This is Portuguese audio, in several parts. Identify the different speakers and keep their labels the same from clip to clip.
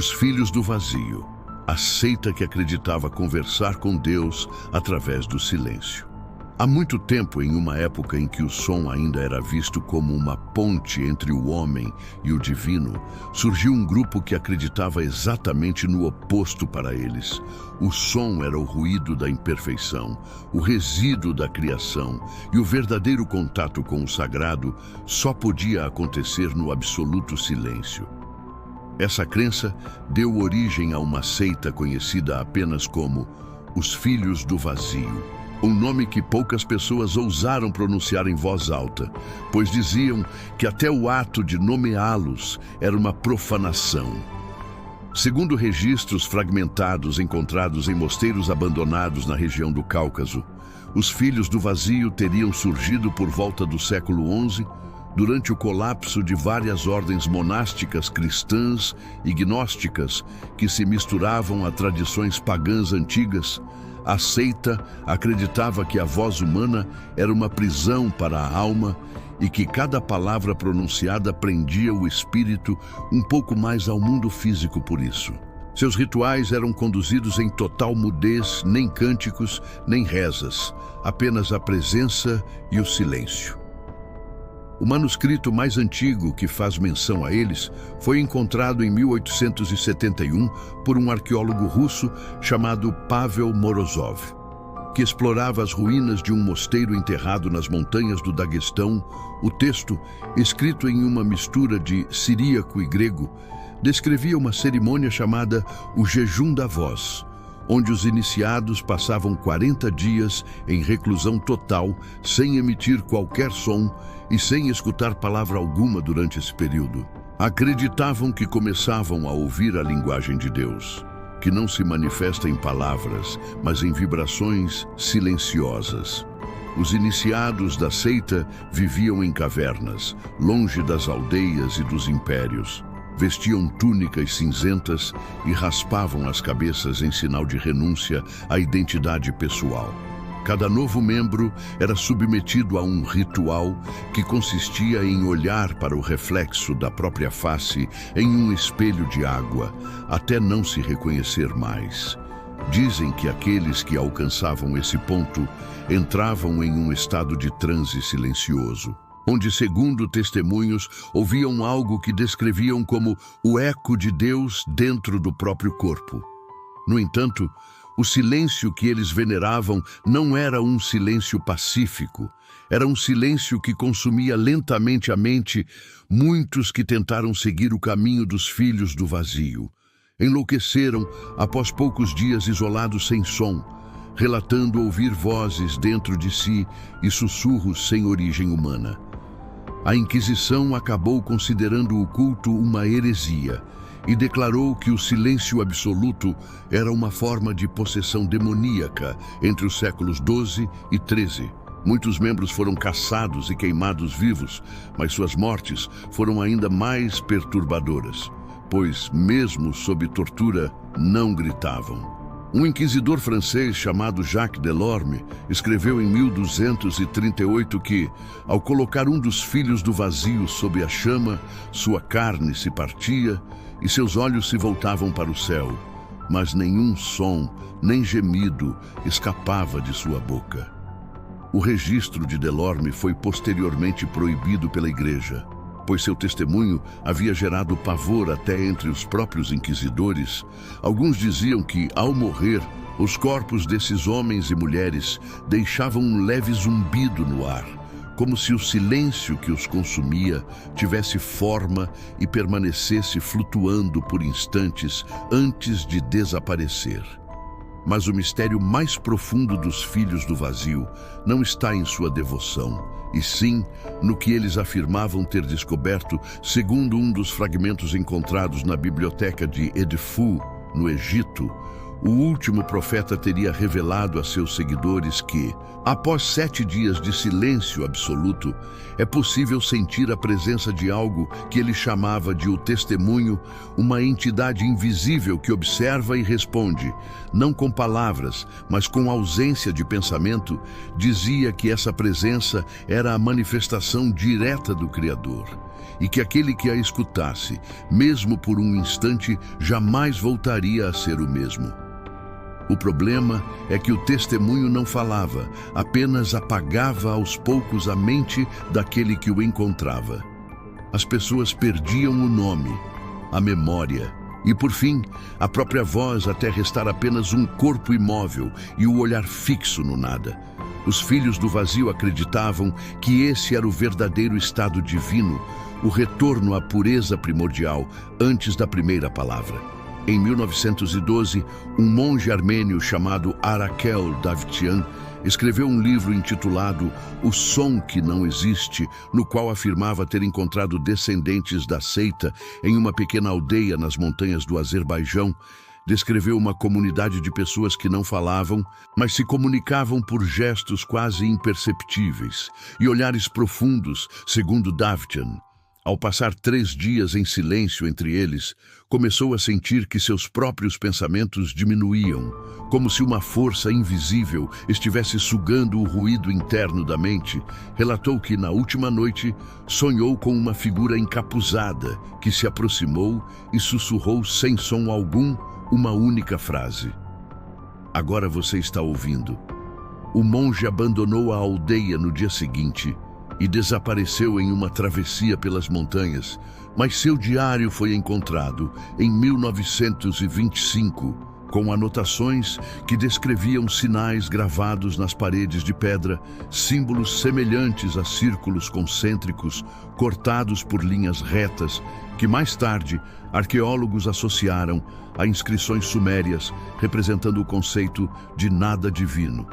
Speaker 1: Os filhos do vazio, a seita que acreditava conversar com Deus através do silêncio. Há muito tempo, em uma época em que o som ainda era visto como uma ponte entre o homem e o divino, surgiu um grupo que acreditava exatamente no oposto para eles. O som era o ruído da imperfeição, o resíduo da criação, e o verdadeiro contato com o sagrado só podia acontecer no absoluto silêncio. Essa crença deu origem a uma seita conhecida apenas como os Filhos do Vazio, um nome que poucas pessoas ousaram pronunciar em voz alta, pois diziam que até o ato de nomeá-los era uma profanação. Segundo registros fragmentados encontrados em mosteiros abandonados na região do Cáucaso, os Filhos do Vazio teriam surgido por volta do século XI, durante o colapso de várias ordens monásticas cristãs e gnósticas que se misturavam a tradições pagãs antigas. A seita acreditava que a voz humana era uma prisão para a alma e que cada palavra pronunciada prendia o espírito um pouco mais ao mundo físico por isso. Seus rituais eram conduzidos em total mudez, nem cânticos, nem rezas, apenas a presença e o silêncio. O manuscrito mais antigo que faz menção a eles foi encontrado em 1871 por um arqueólogo russo chamado Pavel Morozov, que explorava as ruínas de um mosteiro enterrado nas montanhas do Daguestão. O texto, escrito em uma mistura de siríaco e grego, descrevia uma cerimônia chamada o Jejum da Voz, onde os iniciados passavam 40 dias em reclusão total, sem emitir qualquer som e sem escutar palavra alguma durante esse período. Acreditavam que começavam a ouvir a linguagem de Deus, que não se manifesta em palavras, mas em vibrações silenciosas. Os iniciados da seita viviam em cavernas, longe das aldeias e dos impérios. Vestiam túnicas cinzentas e raspavam as cabeças em sinal de renúncia à identidade pessoal. Cada novo membro era submetido a um ritual que consistia em olhar para o reflexo da própria face em um espelho de água, até não se reconhecer mais. Dizem que aqueles que alcançavam esse ponto entravam em um estado de transe silencioso, onde, segundo testemunhos, ouviam algo que descreviam como o eco de Deus dentro do próprio corpo. No entanto, o silêncio que eles veneravam não era um silêncio pacífico, era um silêncio que consumia lentamente a mente. Muitos que tentaram seguir o caminho dos Filhos do Vazio enlouqueceram após poucos dias isolados sem som, relatando ouvir vozes dentro de si e sussurros sem origem humana. A Inquisição acabou considerando o culto uma heresia e declarou que o silêncio absoluto era uma forma de possessão demoníaca entre os séculos XII e XIII. Muitos membros foram caçados e queimados vivos, mas suas mortes foram ainda mais perturbadoras, pois, mesmo sob tortura, não gritavam. Um inquisidor francês chamado Jacques Delorme escreveu em 1238 que, ao colocar um dos filhos do vazio sob a chama, sua carne se partia e seus olhos se voltavam para o céu, mas nenhum som, nem gemido escapava de sua boca. O registro de Delorme foi posteriormente proibido pela Igreja, pois seu testemunho havia gerado pavor até entre os próprios inquisidores. Alguns diziam que, ao morrer, os corpos desses homens e mulheres deixavam um leve zumbido no ar, como se o silêncio que os consumia tivesse forma e permanecesse flutuando por instantes antes de desaparecer. Mas o mistério mais profundo dos Filhos do Vazio não está em sua devoção, e sim no que eles afirmavam ter descoberto, segundo um dos fragmentos encontrados na biblioteca de Edfu, no Egito. O último profeta teria revelado a seus seguidores que, após 7 dias de silêncio absoluto, é possível sentir a presença de algo que ele chamava de o testemunho, uma entidade invisível que observa e responde, não com palavras, mas com ausência de pensamento. Dizia que essa presença era a manifestação direta do Criador, e que aquele que a escutasse, mesmo por um instante, jamais voltaria a ser o mesmo. O problema é que o testemunho não falava, apenas apagava aos poucos a mente daquele que o encontrava. As pessoas perdiam o nome, a memória e, por fim, a própria voz, até restar apenas um corpo imóvel e o olhar fixo no nada. Os filhos do vazio acreditavam que esse era o verdadeiro estado divino, o retorno à pureza primordial antes da primeira palavra. Em 1912, um monge armênio chamado Arakel Davtyan escreveu um livro intitulado O Som que Não Existe, no qual afirmava ter encontrado descendentes da seita em uma pequena aldeia nas montanhas do Azerbaijão. Descreveu uma comunidade de pessoas que não falavam, mas se comunicavam por gestos quase imperceptíveis e olhares profundos, segundo Davtyan. Ao passar 3 dias em silêncio entre eles, começou a sentir que seus próprios pensamentos diminuíam, como se uma força invisível estivesse sugando o ruído interno da mente. Relatou que, na última noite, sonhou com uma figura encapuzada que se aproximou e sussurrou sem som algum uma única frase: "Agora você está ouvindo." O monge abandonou a aldeia no dia seguinte e desapareceu em uma travessia pelas montanhas, mas seu diário foi encontrado em 1925, com anotações que descreviam sinais gravados nas paredes de pedra, símbolos semelhantes a círculos concêntricos, cortados por linhas retas, que mais tarde arqueólogos associaram a inscrições sumérias representando o conceito de nada divino.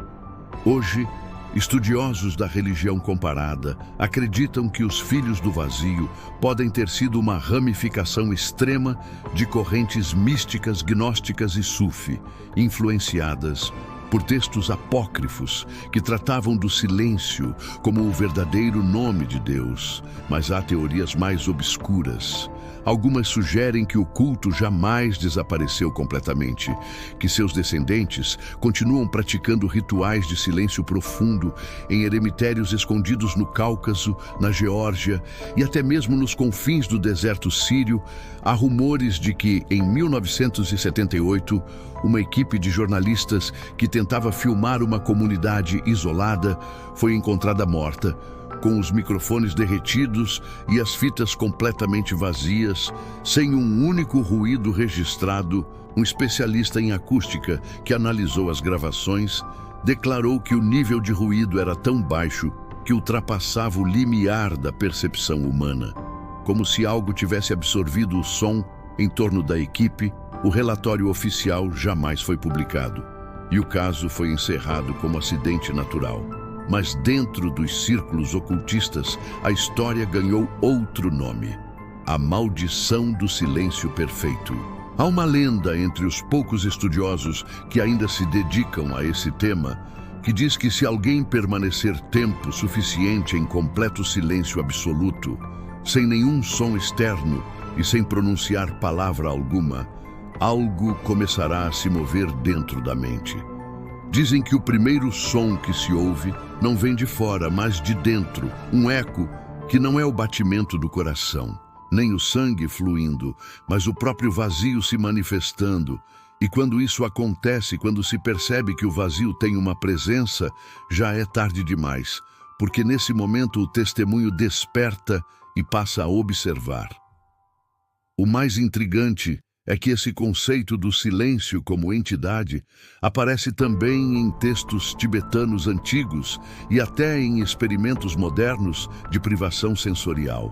Speaker 1: Hoje, estudiosos da religião comparada acreditam que os filhos do vazio podem ter sido uma ramificação extrema de correntes místicas, gnósticas e sufi, influenciadas por textos apócrifos que tratavam do silêncio como o verdadeiro nome de Deus, mas há teorias mais obscuras. Algumas sugerem que o culto jamais desapareceu completamente, que seus descendentes continuam praticando rituais de silêncio profundo em eremitérios escondidos no Cáucaso, na Geórgia e até mesmo nos confins do deserto sírio. Há rumores de que, em 1978, uma equipe de jornalistas que tentava filmar uma comunidade isolada foi encontrada morta, com os microfones derretidos e as fitas completamente vazias, sem um único ruído registrado. Um especialista em acústica que analisou as gravações declarou que o nível de ruído era tão baixo que ultrapassava o limiar da percepção humana. Como se algo tivesse absorvido o som em torno da equipe, o relatório oficial jamais foi publicado e o caso foi encerrado como acidente natural. Mas dentro dos círculos ocultistas, a história ganhou outro nome: a maldição do silêncio perfeito. Há uma lenda entre os poucos estudiosos que ainda se dedicam a esse tema, que diz que se alguém permanecer tempo suficiente em completo silêncio absoluto, sem nenhum som externo e sem pronunciar palavra alguma, algo começará a se mover dentro da mente. Dizem que o primeiro som que se ouve não vem de fora, mas de dentro, um eco que não é o batimento do coração, nem o sangue fluindo, mas o próprio vazio se manifestando. E quando isso acontece, quando se percebe que o vazio tem uma presença, já é tarde demais, porque nesse momento o testemunho desperta e passa a observar. O mais intrigante é que esse conceito do silêncio como entidade aparece também em textos tibetanos antigos e até em experimentos modernos de privação sensorial.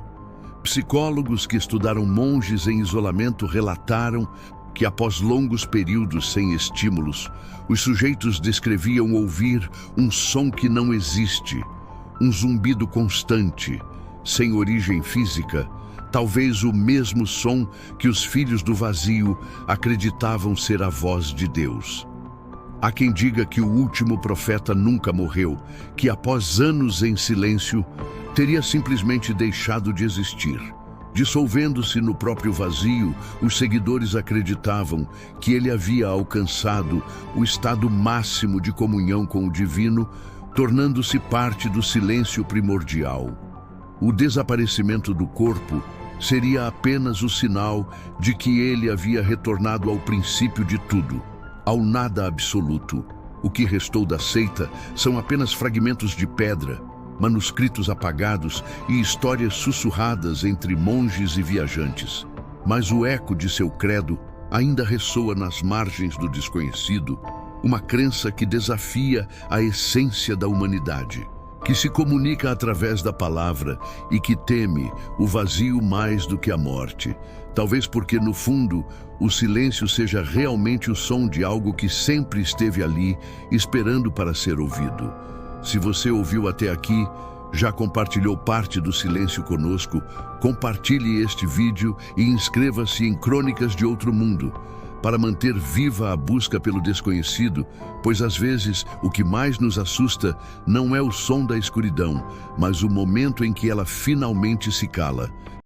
Speaker 1: Psicólogos que estudaram monges em isolamento relataram que, após longos períodos sem estímulos, os sujeitos descreviam ouvir um som que não existe, um zumbido constante, sem origem física, talvez o mesmo som que os filhos do vazio acreditavam ser a voz de Deus. Há quem diga que o último profeta nunca morreu, que após anos em silêncio, teria simplesmente deixado de existir. Dissolvendo-se no próprio vazio, os seguidores acreditavam que ele havia alcançado o estado máximo de comunhão com o divino, tornando-se parte do silêncio primordial. O desaparecimento do corpo seria apenas o sinal de que ele havia retornado ao princípio de tudo, ao nada absoluto. O que restou da seita são apenas fragmentos de pedra, manuscritos apagados e histórias sussurradas entre monges e viajantes. Mas o eco de seu credo ainda ressoa nas margens do desconhecido, uma crença que desafia a essência da humanidade, que se comunica através da palavra e que teme o vazio mais do que a morte. Talvez porque, no fundo, o silêncio seja realmente o som de algo que sempre esteve ali, esperando para ser ouvido. Se você ouviu até aqui, já compartilhou parte do silêncio conosco, compartilhe este vídeo e inscreva-se em Crônicas de Outro Mundo, para manter viva a busca pelo desconhecido, pois às vezes o que mais nos assusta não é o som da escuridão, mas o momento em que ela finalmente se cala.